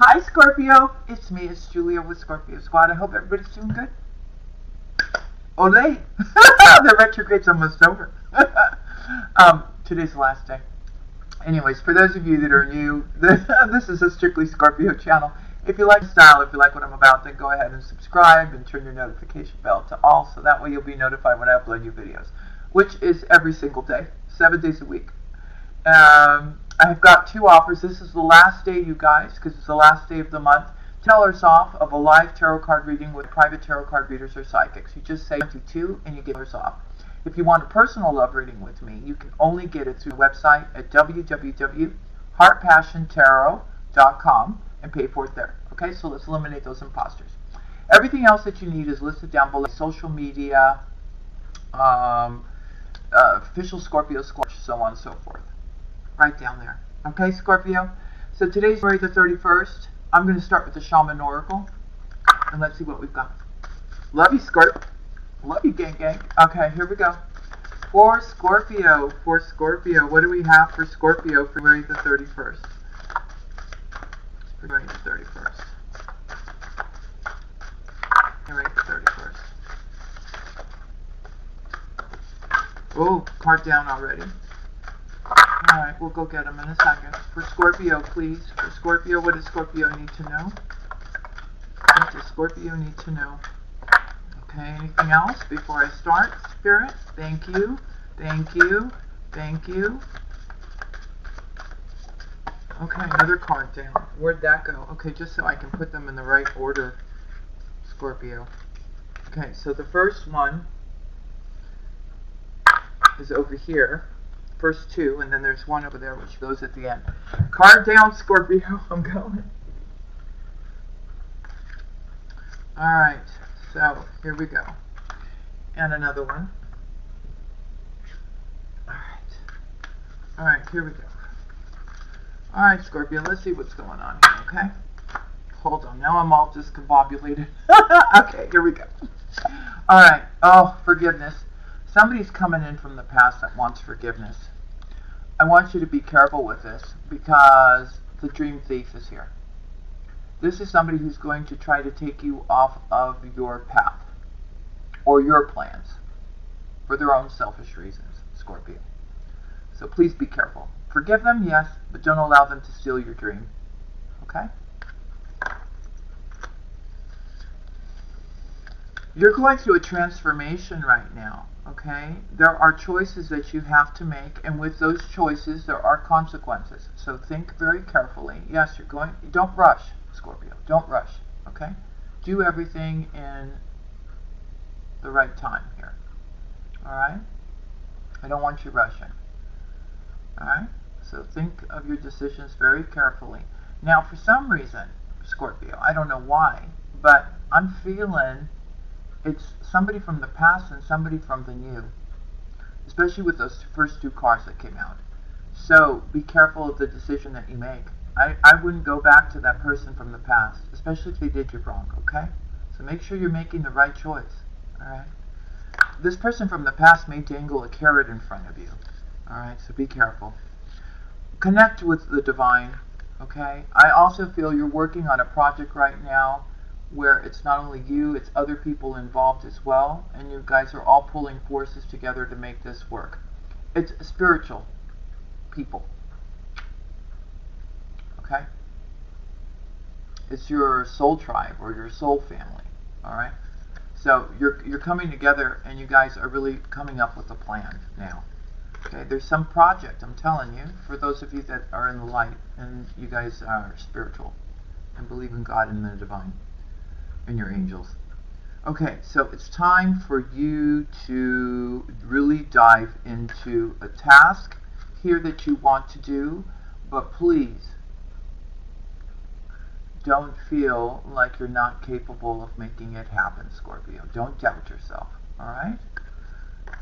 Hi Scorpio, it's me, it's Julia with Scorpio Squad. I hope everybody's doing good. Olay! The retrograde's almost over. Today's the last day. Anyways, for those of you that are new, this is a strictly Scorpio channel. If you like style, if you like what I'm about, then go ahead and subscribe and turn your notification bell to all, so that way you'll be notified when I upload new videos, which is every single day, 7 days a week. I've got 2 offers. This is the last day, you guys, because it's the last day of the month. $10 off of a live tarot card reading with private tarot card readers or psychics. You just say 22 and you get $10 off. If you want a personal love reading with me, you can only get it through the website at www.heartpassiontarot.com and pay for it there. Okay, so let's eliminate those imposters. Everything else that you need is listed down below. Social media, official Scorpio Squad, so on and so forth. Right down there. Okay, Scorpio? So today's February the 31st. I'm going to start with the Shaman Oracle. And let's see what we've got. Love you, Scorp. Love you, gang gang. Okay, here we go. For Scorpio, what do we have for Scorpio for February the 31st? February the 31st. February the 31st. Oh, card down already. Alright, we'll go get them in a second. For Scorpio, please. For Scorpio, what does Scorpio need to know? What does Scorpio need to know? Okay, anything else before I start? Spirit, thank you. Thank you. Thank you. Okay, another card down. Where'd that go? Okay, just so I can put them in the right order, Scorpio. Okay, so the first one is over here. First 2, and then there's one over there which goes at the end. Card down, Scorpio. I'm going. Alright, so here we go. And another one. Alright, here we go. Alright, Scorpio, let's see what's going on here, okay? Hold on, now I'm all discombobulated. Okay, here we go. Alright, oh, forgiveness. Somebody's coming in from the past that wants forgiveness. I want you to be careful with this because the dream thief is here. This is somebody who's going to try to take you off of your path or your plans for their own selfish reasons, Scorpio. So please be careful. Forgive them, yes, but don't allow them to steal your dream. Okay? You're going through a transformation right now. Okay, there are choices that you have to make, and with those choices there are consequences. So think very carefully. Yes, don't rush, Scorpio. Don't rush. Okay, do everything in the right time here. All right, I don't want you rushing. All right, so think of your decisions very carefully. Now, for some reason, Scorpio, I don't know why, but I'm feeling it's somebody from the past and somebody from the new, especially with those first 2 cards that came out. So be careful of the decision that you make. I wouldn't go back to that person from the past, especially if they did you wrong, okay? So make sure you're making the right choice, alright? This person from the past may dangle a carrot in front of you, alright? So be careful. Connect with the divine, okay? I also feel you're working on a project right now where it's not only you, it's other people involved as well, and you guys are all pulling forces together to make this work. It's spiritual people. Okay? It's your soul tribe or your soul family. Alright? So you're coming together and you guys are really coming up with a plan now. Okay, there's some project, I'm telling you, for those of you that are in the light and you guys are spiritual and believe in God and the divine and your angels. Okay, so it's time for you to really dive into a task here that you want to do, but please don't feel like you're not capable of making it happen, Scorpio. Don't doubt yourself, alright?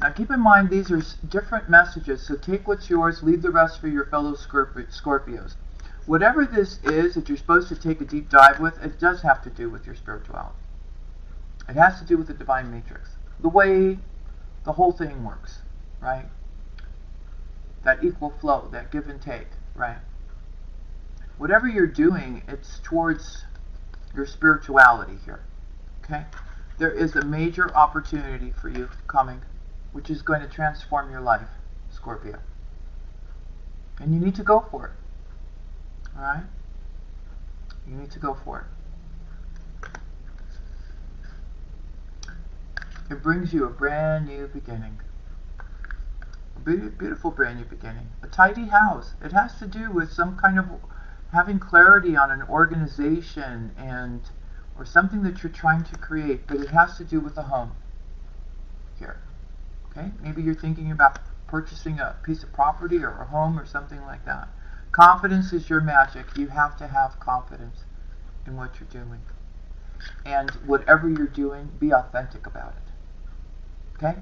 Now keep in mind these are different messages, so take what's yours, leave the rest for your fellow Scorpios. Whatever this is that you're supposed to take a deep dive with, it does have to do with your spirituality. It has to do with the divine matrix. The way the whole thing works, right? That equal flow, that give and take, right? whatever you're doing, it's towards your spirituality here. Okay? There is a major opportunity for you coming, which is going to transform your life, Scorpio. And you need to go for it. Alright? You need to go for it. It brings you a brand new beginning. A beautiful brand new beginning. A tidy house. It has to do with some kind of having clarity on an organization and or something that you're trying to create, but it has to do with a home here. Okay? Maybe you're thinking about purchasing a piece of property or a home or something like that. Confidence is your magic. You have to have confidence in what you're doing. And whatever you're doing, be authentic about it. Okay?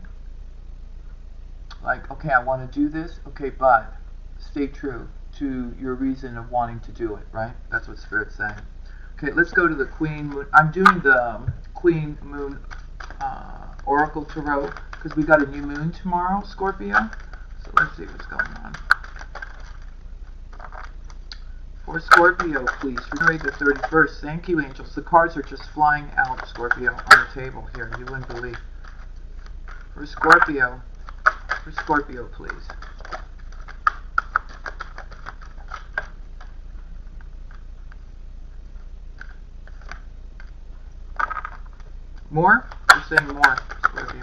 Like, okay, I want to do this. Okay, but stay true to your reason of wanting to do it, right? That's what Spirit's saying. Okay, let's go to the Queen Moon. I'm doing the Queen Moon Oracle Tarot because we got a new moon tomorrow, Scorpio. So let's see what's going on. For Scorpio, please, for January the 31st. Thank you, angels. The cards are just flying out, Scorpio, on the table here. You wouldn't believe. For Scorpio, please. More? You're saying more, Scorpio.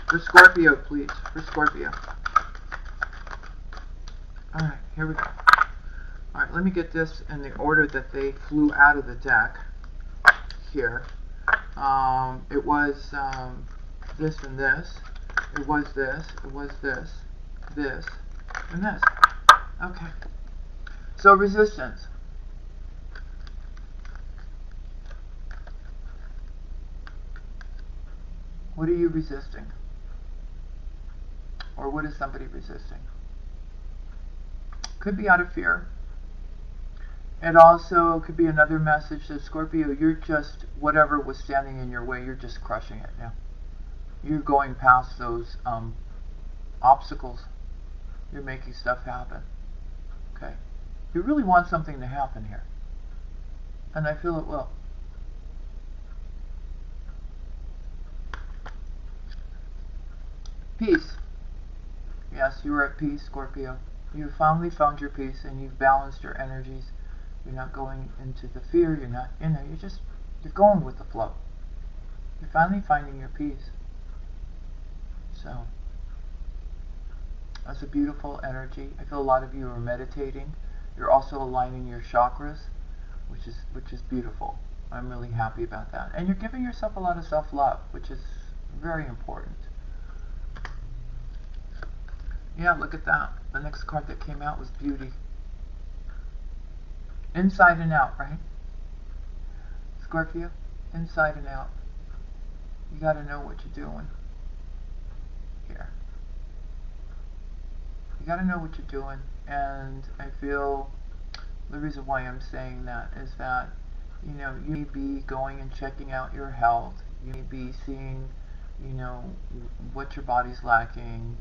For Scorpio, please. For Scorpio. Alright, here we go. Alright, let me get this in the order that they flew out of the deck here. It was this and this. It was this. It was this. This. And this. Okay. So resistance. What are you resisting? Or what is somebody resisting? Could be out of fear. It also could be another message that Scorpio, you're just, whatever was standing in your way, you're just crushing it now. You're going past those obstacles. You're making stuff happen. Okay? You really want something to happen here. And I feel it will. Peace. Yes, you are at peace, Scorpio. You've finally found your peace and you've balanced your energies. You're not going into the fear. You're not, you're going with the flow. You're finally finding your peace. So, that's a beautiful energy. I feel a lot of you are meditating. You're also aligning your chakras, which is beautiful. I'm really happy about that. And you're giving yourself a lot of self-love, which is very important. Yeah, look at that. The next card that came out was beauty. Inside and out, right? Scorpio, inside and out. You got to know what you're doing here. You got to know what you're doing. And I feel the reason why I'm saying that is that, you may be going and checking out your health. You may be seeing, what your body's lacking,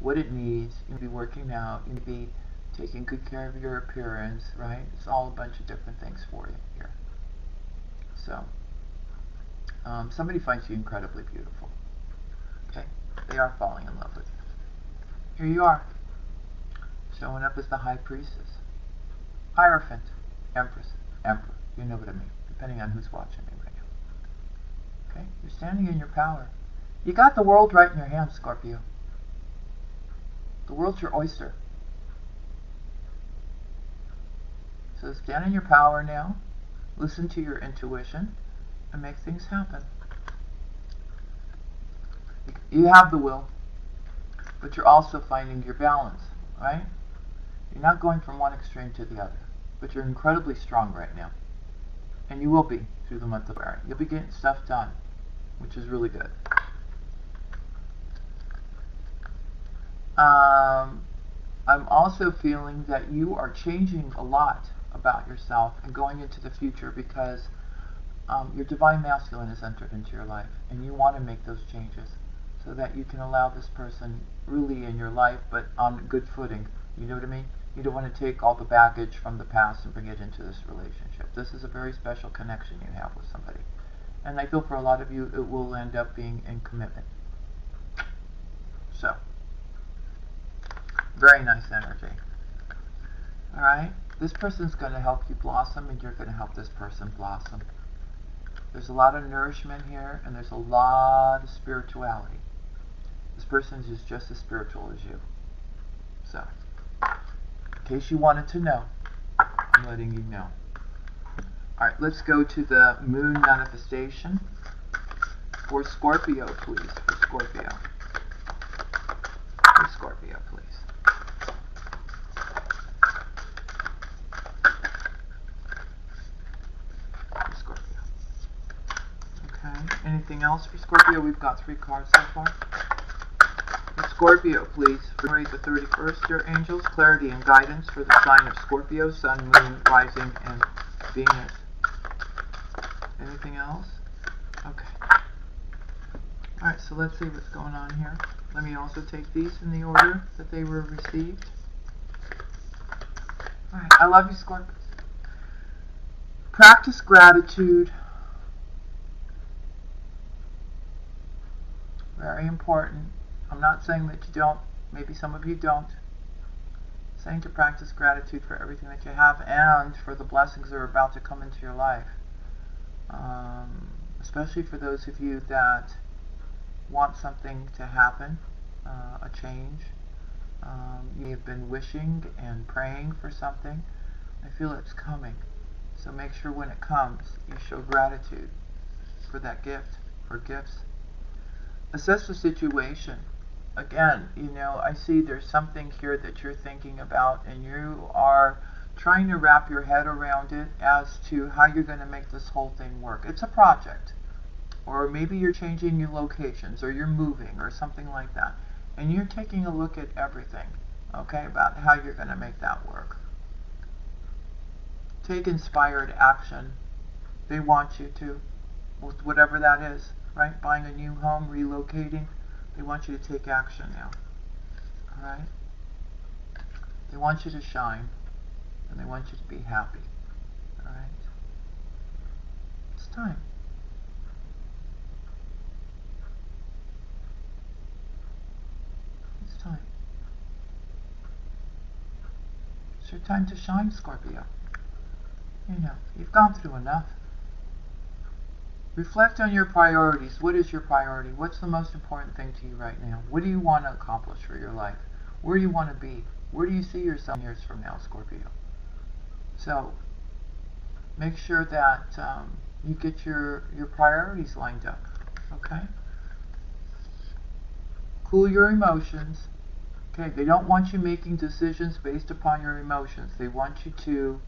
what it needs. You may be working out. You may be taking good care of your appearance, right? It's all a bunch of different things for you here. So, somebody finds you incredibly beautiful. Okay? They are falling in love with you. Here you are, showing up as the High Priestess. Hierophant, Empress, Emperor. You know what I mean, depending on who's watching me right now. Okay? You're standing in your power. You got the world right in your hands, Scorpio. The world's your oyster. So stand in your power now, listen to your intuition, and make things happen. You have the will, but you're also finding your balance, right? You're not going from one extreme to the other, but you're incredibly strong right now. And you will be through the month of February. You'll be getting stuff done, which is really good. I'm also feeling that you are changing a lot about yourself and going into the future because your divine masculine has entered into your life and you want to make those changes so that you can allow this person really in your life but on good footing. You know what I mean? You don't want to take all the baggage from the past and bring it into this relationship. This is a very special connection you have with somebody. And I feel for a lot of you, it will end up being in commitment. So, very nice energy. Alright? This person's going to help you blossom, and you're going to help this person blossom. There's a lot of nourishment here, and there's a lot of spirituality. This person is just as spiritual as you. So, in case you wanted to know, I'm letting you know. Alright, let's go to the moon manifestation. For Scorpio, please. For Scorpio. For Scorpio, please. For Scorpio. Okay. Anything else for Scorpio? We've got 3 cards so far. For Scorpio, please. For January the 31st, your angels, clarity and guidance for the sign of Scorpio, Sun, Moon, Rising, and Venus. Anything else? Okay. Alright, so let's see what's going on here. Let me also take these in the order that they were received. Alright, I love you, Scorpio. Practice gratitude. Very important. I'm not saying that you don't. Maybe some of you don't. I'm saying to practice gratitude for everything that you have and for the blessings that are about to come into your life. Especially for those of you that want something to happen, a change. You have been wishing and praying for something. I feel it's coming. So make sure when it comes, you show gratitude for that gift or gifts. Assess the situation. Again, you know, I see there's something here that you're thinking about, and you are trying to wrap your head around it as to how you're going to make this whole thing work. It's a project. Or maybe you're changing your locations, or you're moving, or something like that. And you're taking a look at everything, okay, about how you're going to make that work. Take inspired action. They want you to, with whatever that is, right? Buying a new home, relocating. They want you to take action now, alright? They want you to shine, and they want you to be happy, alright? It's time. It's time. It's your time to shine, Scorpio. You know, you've gone through enough. Reflect on your priorities. What is your priority? What's the most important thing to you right now? What do you want to accomplish for your life? Where do you want to be? Where do you see yourself years from now, Scorpio? So, make sure that you get your priorities lined up, okay? Cool your emotions. Okay, they don't want you making decisions based upon your emotions. They want you to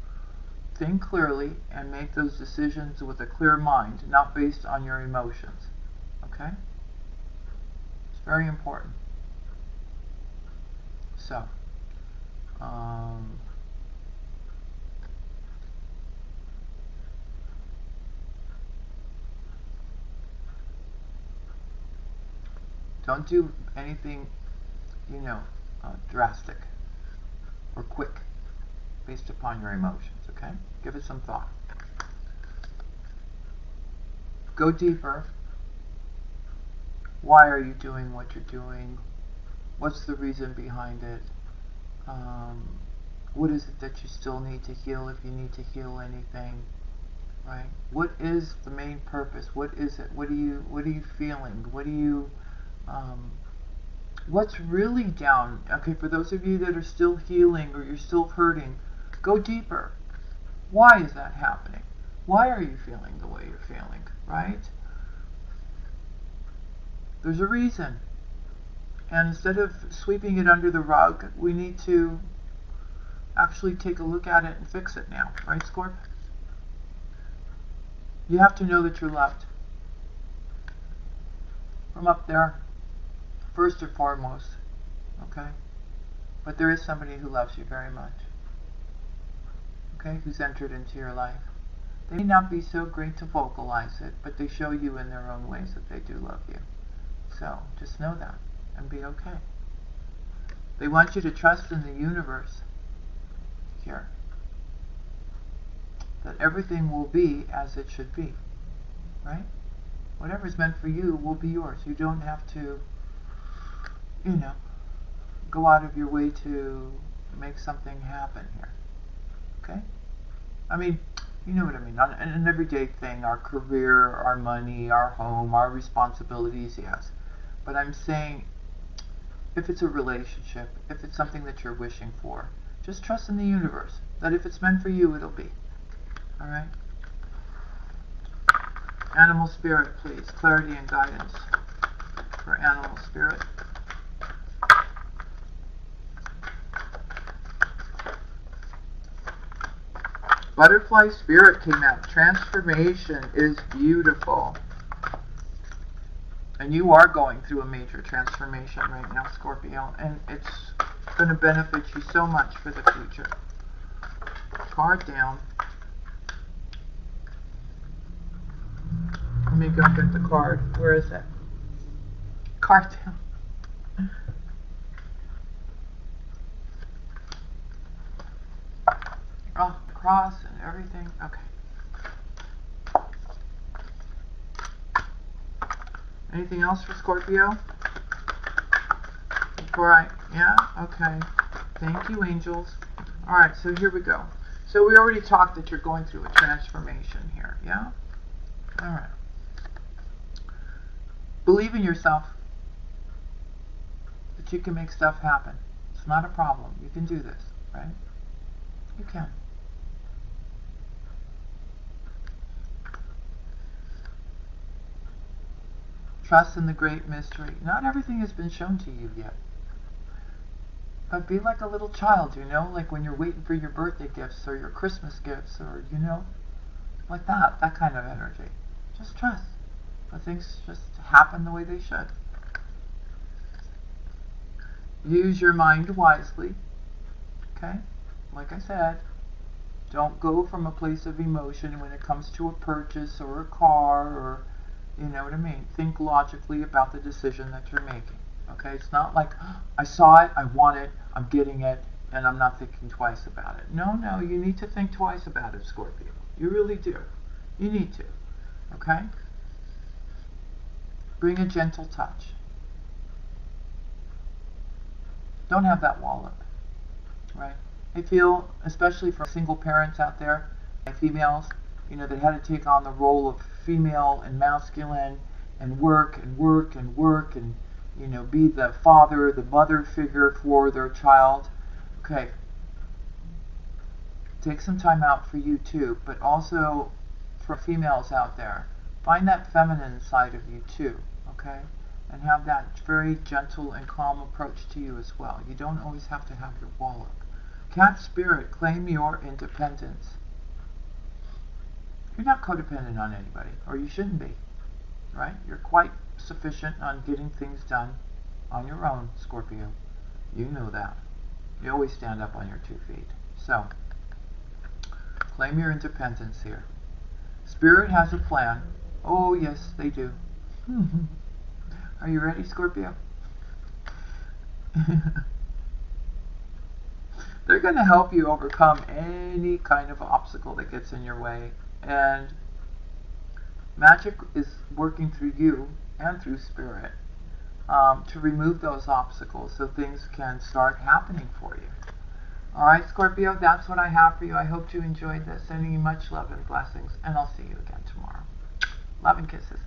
think clearly and make those decisions with a clear mind, not based on your emotions. Okay? It's very important. So, don't do anything, you know, drastic or quick based upon your emotions, okay? Give it some thought. Go deeper. Why are you doing what you're doing? What's the reason behind it? What is it that you still need to heal, if you need to heal anything, right? What is the main purpose? What is it? What are you feeling? What do you, what's really down? Okay, for those of you that are still healing or you're still hurting, go deeper. Why is that happening? Why are you feeling the way you're feeling, right? There's a reason. And instead of sweeping it under the rug, we need to actually take a look at it and fix it now, right, Scorp? You have to know that you're loved. From up there, first and foremost, okay? But there is somebody who loves you very much, okay, who's entered into your life. They may not be so great to vocalize it, but they show you in their own ways that they do love you. So, just know that and be okay. They want you to trust in the universe. here. That everything will be as it should be, right? Whatever's meant for you will be yours. You don't have to, you know, go out of your way to make something happen here. Okay? I mean, you know what I mean. An everyday thing, our career, our money, our home, our responsibilities, yes. But I'm saying, if it's a relationship, if it's something that you're wishing for, just trust in the universe that if it's meant for you, it'll be. All right? Animal spirit, please. Clarity and guidance for animal spirit. Butterfly spirit came out. Transformation is beautiful. And you are going through a major transformation right now, Scorpio. And it's going to benefit you so much for the future. Card down. Let me go get the card. Where is it? Card down. Oh, cross and everything. Okay. Anything else for Scorpio? Yeah? Okay. Thank you, angels. Alright, so here we go. So we already talked that you're going through a transformation here, yeah? Alright. Believe in yourself. That you can make stuff happen. It's not a problem. You can do this, right? You can. Trust in the great mystery. Not everything has been shown to you yet. But be like a little child, you know, like when you're waiting for your birthday gifts or your Christmas gifts or, you know, like that kind of energy. Just trust. Let things just happen the way they should. Use your mind wisely. Okay? Like I said, don't go from a place of emotion when it comes to a purchase or a car or, you know what I mean? Think logically about the decision that you're making. Okay? It's not like, I saw it, I want it, I'm getting it, and I'm not thinking twice about it. No, you need to think twice about it, Scorpio. You really do. You need to. Okay? Bring a gentle touch. Don't have that wall up. Right? I feel, especially for single parents out there, females, you know, that had to take on the role of female and masculine and work and work and work and, you know, be the father, the mother figure for their child. Okay. Take some time out for you too, but also for females out there, find that feminine side of you too, okay? And have that very gentle and calm approach to you as well. You don't always have to have your wall up. Cat spirit, claim your independence. You're not codependent on anybody, or you shouldn't be, right? You're quite sufficient on getting things done on your own, Scorpio. You know that. You always stand up on your 2 feet. So, claim your independence here. Spirit has a plan. Oh, yes, they do. Are you ready, Scorpio? They're going to help you overcome any kind of obstacle that gets in your way. And magic is working through you and through Spirit to remove those obstacles so things can start happening for you. Alright, Scorpio, that's what I have for you. I hope you enjoyed this. Sending you much love and blessings. And I'll see you again tomorrow. Love and kisses.